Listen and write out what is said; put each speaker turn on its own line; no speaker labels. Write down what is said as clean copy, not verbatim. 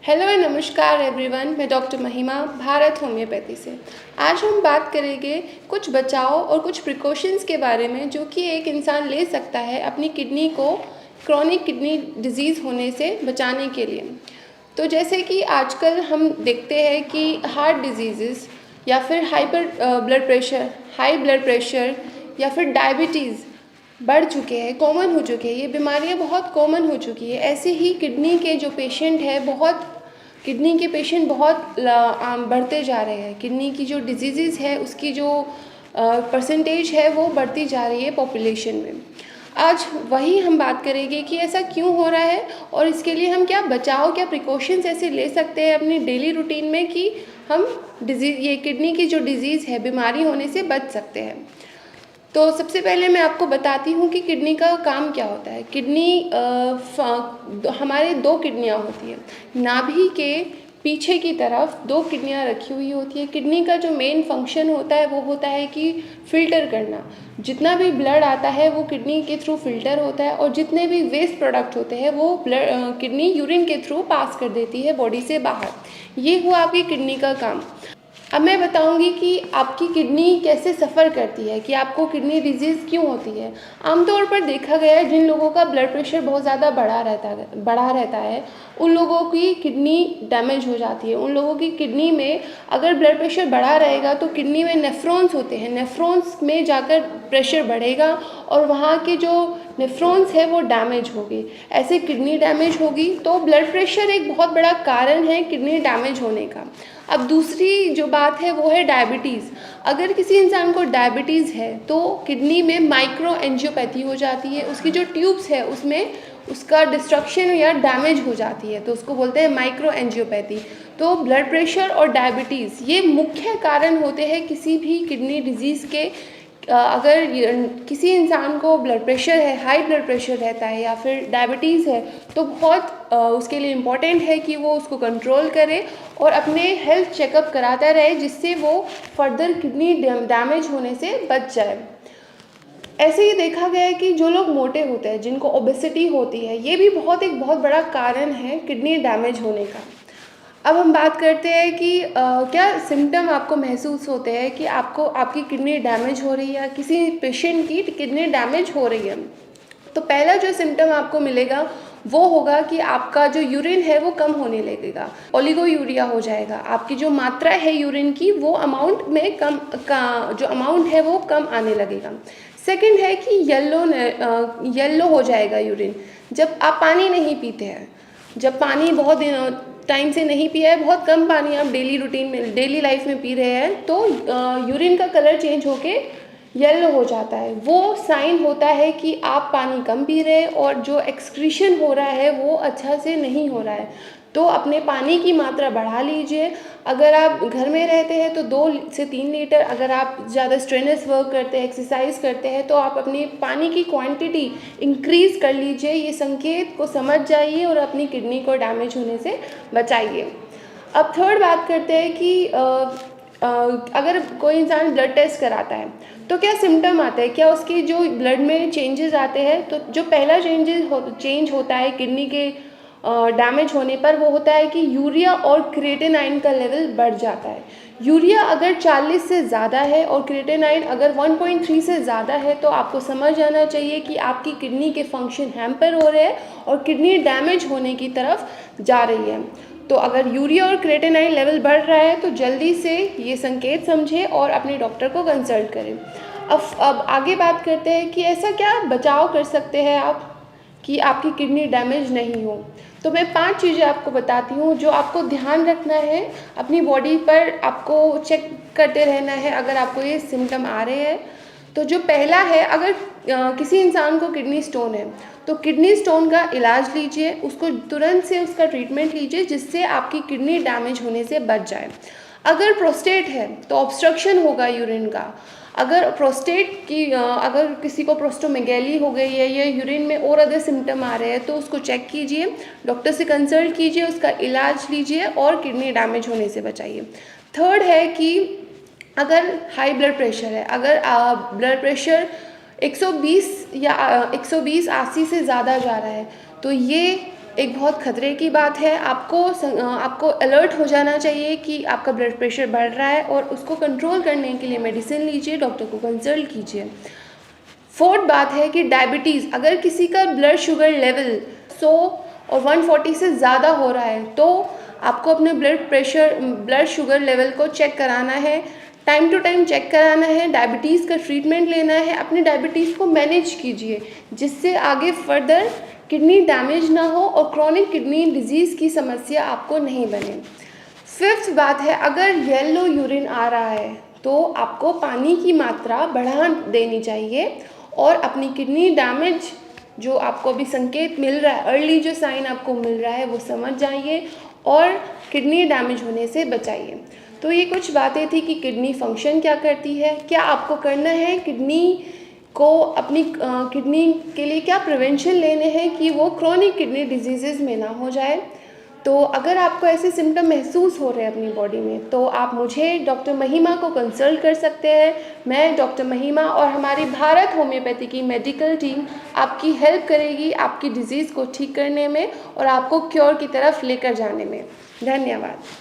Hello and नमस्कार everyone, मैं doctor महिमा भारत होम्योपैथी से। आज हम बात करेंगे कुछ बचाव और कुछ प्रिकॉशंस के बारे में जो कि एक इंसान ले सकता है अपनी किडनी को क्रॉनिक किडनी डिजीज़ होने से बचाने के लिए। तो जैसे कि आजकल हम देखते हैं कि हार्ट डिजीज़ या फिर हाई ब्लड प्रेशर या फिर डायबिटीज़ बढ़ चुके हैं, कॉमन हो चुके हैं। ये बीमारियां बहुत कॉमन हो चुकी है। ऐसे ही किडनी के जो पेशेंट है किडनी के पेशेंट बहुत बढ़ते जा रहे हैं। किडनी की जो डिजीज़ है उसकी जो परसेंटेज है वो बढ़ती जा रही है पॉपुलेशन में। आज वही हम बात करेंगे कि ऐसा क्यों हो रहा है और इसके लिए हम क्या प्रिकॉशंस ऐसे ले सकते हैं अपनी डेली रूटीन में कि हम ये किडनी की जो डिजीज़ है, बीमारी होने से बच सकते हैं। तो सबसे पहले मैं आपको बताती हूँ कि किडनी का काम क्या होता है। हमारे दो किडनियाँ होती हैं। नाभि के पीछे की तरफ दो किडनियाँ रखी हुई होती है। किडनी का जो मेन फंक्शन होता है वो होता है कि फ़िल्टर करना। जितना भी ब्लड आता है वो किडनी के थ्रू फ़िल्टर होता है और जितने भी वेस्ट प्रोडक्ट होते हैं वो किडनी यूरिन के थ्रू पास कर देती है बॉडी से बाहर। ये हुआ आपकी किडनी का काम। अब मैं बताऊंगी कि आपकी किडनी कैसे सफ़र करती है, कि आपको किडनी डिजीज़ क्यों होती है। आमतौर पर देखा गया है जिन लोगों का ब्लड प्रेशर बहुत ज़्यादा बढ़ा रहता है उन लोगों की किडनी डैमेज हो जाती है। उन लोगों की किडनी में अगर ब्लड प्रेशर बढ़ा रहेगा तो किडनी में नेफ्रॉन्स होते हैं, नेफ्रॉन्स में जाकर प्रेशर बढ़ेगा और वहाँ के जो नेफ्रॉन्स है वो डैमेज होगी। ऐसे किडनी डैमेज होगी तो ब्लड प्रेशर एक बहुत बड़ा कारण है किडनी डैमेज होने का। अब दूसरी जो बात है वो है डायबिटीज़। अगर किसी इंसान को डायबिटीज़ है तो किडनी में माइक्रो एंजियोपैथी हो जाती है। उसकी जो ट्यूब्स है उसमें उसका डिस्ट्रक्शन या डैमेज हो जाती है, तो उसको बोलते हैं माइक्रो एंजियोपैथी। तो ब्लड प्रेशर और डायबिटीज़ ये मुख्य कारण होते हैं किसी भी किडनी डिजीज़ के। अगर किसी इंसान को ब्लड प्रेशर है, हाई ब्लड प्रेशर रहता है या फिर डायबिटीज़ है तो बहुत उसके लिए इम्पॉर्टेंट है कि वो उसको कंट्रोल करे और अपने हेल्थ चेकअप कराता रहे, जिससे वो फर्दर किडनी डैमेज होने से बच जाए। ऐसे ही देखा गया है कि जो लोग मोटे होते हैं, जिनको ओबेसिटी होती है, ये भी एक बहुत बड़ा कारण है किडनी डैमेज होने का। अब हम बात करते हैं कि क्या सिम्टम आपको महसूस होते हैं कि आपकी किडनी डैमेज हो रही है या किसी पेशेंट की किडनी डैमेज हो रही है। तो पहला जो सिम्टम आपको मिलेगा वो होगा कि आपका जो यूरिन है वो कम होने लगेगा, ओलिगोयूरिया हो जाएगा। आपकी जो मात्रा है यूरिन की वो अमाउंट में जो अमाउंट है वो कम आने लगेगा। सेकंड है कि येलो हो जाएगा यूरिन। जब आप पानी नहीं पीते हैं, जब पानी बहुत टाइम से नहीं पिया है, बहुत कम पानी आप डेली लाइफ में पी रहे हैं, तो यूरिन का कलर चेंज होके येलो हो जाता है। वो साइन होता है कि आप पानी कम पी रहे हैं और जो एक्सक्रीशन हो रहा है वो अच्छा से नहीं हो रहा है। तो अपने पानी की मात्रा बढ़ा लीजिए। अगर आप घर में रहते हैं तो 2 से 3 लीटर, अगर आप ज़्यादा स्ट्रेनस वर्क करते हैं, एक्सरसाइज करते हैं, तो आप अपनी पानी की क्वांटिटी इंक्रीज़ कर लीजिए। ये संकेत को समझ जाइए और अपनी किडनी को डैमेज होने से बचाइए। अब थर्ड बात करते हैं कि अगर कोई इंसान ब्लड टेस्ट कराता है तो क्या सिम्टम आते हैं, क्या उसकी जो ब्लड में चेंजेस आते हैं। तो जो पहला चेंज होता है किडनी के डैमेज होने पर वो होता है कि यूरिया और क्रिएटिनाइन का लेवल बढ़ जाता है। यूरिया अगर 40 से ज़्यादा है और क्रिएटिनाइन अगर 1.3 से ज़्यादा है तो आपको समझ आना चाहिए कि आपकी किडनी के फंक्शन हैम्पर हो रहे हैं और किडनी डैमेज होने की तरफ जा रही है। तो अगर यूरिया और क्रिएटिनाइन लेवल बढ़ रहा है तो जल्दी से ये संकेत समझें और अपने डॉक्टर को कंसल्ट करें। अब आगे बात करते हैं कि ऐसा क्या बचाव कर सकते हैं आप कि आपकी किडनी डैमेज नहीं हो। तो मैं 5 चीज़ें आपको बताती हूँ जो आपको ध्यान रखना है। अपनी बॉडी पर आपको चेक करते रहना है अगर आपको ये सिम्टम आ रहे हैं। तो जो पहला है, अगर किसी इंसान को किडनी स्टोन है तो किडनी स्टोन का इलाज लीजिए, उसको तुरंत से उसका ट्रीटमेंट लीजिए जिससे आपकी किडनी डैमेज होने से बच जाए। अगर प्रोस्टेट है तो ऑब्स्ट्रक्शन होगा यूरिन का। अगर किसी को प्रोस्टोमेगैली हो गई है या यूरिन में और अदर सिम्टम आ रहे हैं तो उसको चेक कीजिए, डॉक्टर से कंसल्ट कीजिए, उसका इलाज लीजिए और किडनी डैमेज होने से बचाइए। थर्ड है कि अगर हाई ब्लड प्रेशर है, अगर ब्लड प्रेशर 120 या 120/80 से ज़्यादा जा रहा है तो ये एक बहुत खतरे की बात है। आपको अलर्ट हो जाना चाहिए कि आपका ब्लड प्रेशर बढ़ रहा है और उसको कंट्रोल करने के लिए मेडिसिन लीजिए, डॉक्टर को कंसल्ट कीजिए। फोर्थ बात है कि डायबिटीज़, अगर किसी का ब्लड शुगर लेवल 100 और 140 से ज़्यादा हो रहा है तो आपको अपने ब्लड शुगर लेवल को चेक कराना है, टाइम टू टाइम चेक कराना है, डायबिटीज़ का ट्रीटमेंट लेना है, अपनी डायबिटीज़ को मैनेज कीजिए जिससे आगे फर्दर किडनी डैमेज ना हो और क्रॉनिक किडनी डिजीज़ की समस्या आपको नहीं बने। फिफ्थ बात है, अगर येलो यूरिन आ रहा है तो आपको पानी की मात्रा बढ़ा देनी चाहिए और अपनी किडनी डैमेज जो आपको अभी संकेत मिल रहा है, अर्ली जो साइन आपको मिल रहा है वो समझ जाइए और किडनी डैमेज होने से बचाइए। तो ये कुछ बातें थी कि किडनी फंक्शन क्या करती है, क्या आपको करना है, अपनी किडनी के लिए क्या प्रिवेंशन लेने हैं कि वो क्रॉनिक किडनी डिजीज़ में ना हो जाए। तो अगर आपको ऐसे सिम्टम महसूस हो रहे हैं अपनी बॉडी में तो आप मुझे डॉक्टर महिमा को कंसल्ट कर सकते हैं। मैं डॉक्टर महिमा और हमारी भारत होम्योपैथी की मेडिकल टीम आपकी हेल्प करेगी आपकी डिज़ीज़ को ठीक करने में और आपको क्योर की तरफ लेकर जाने में। धन्यवाद।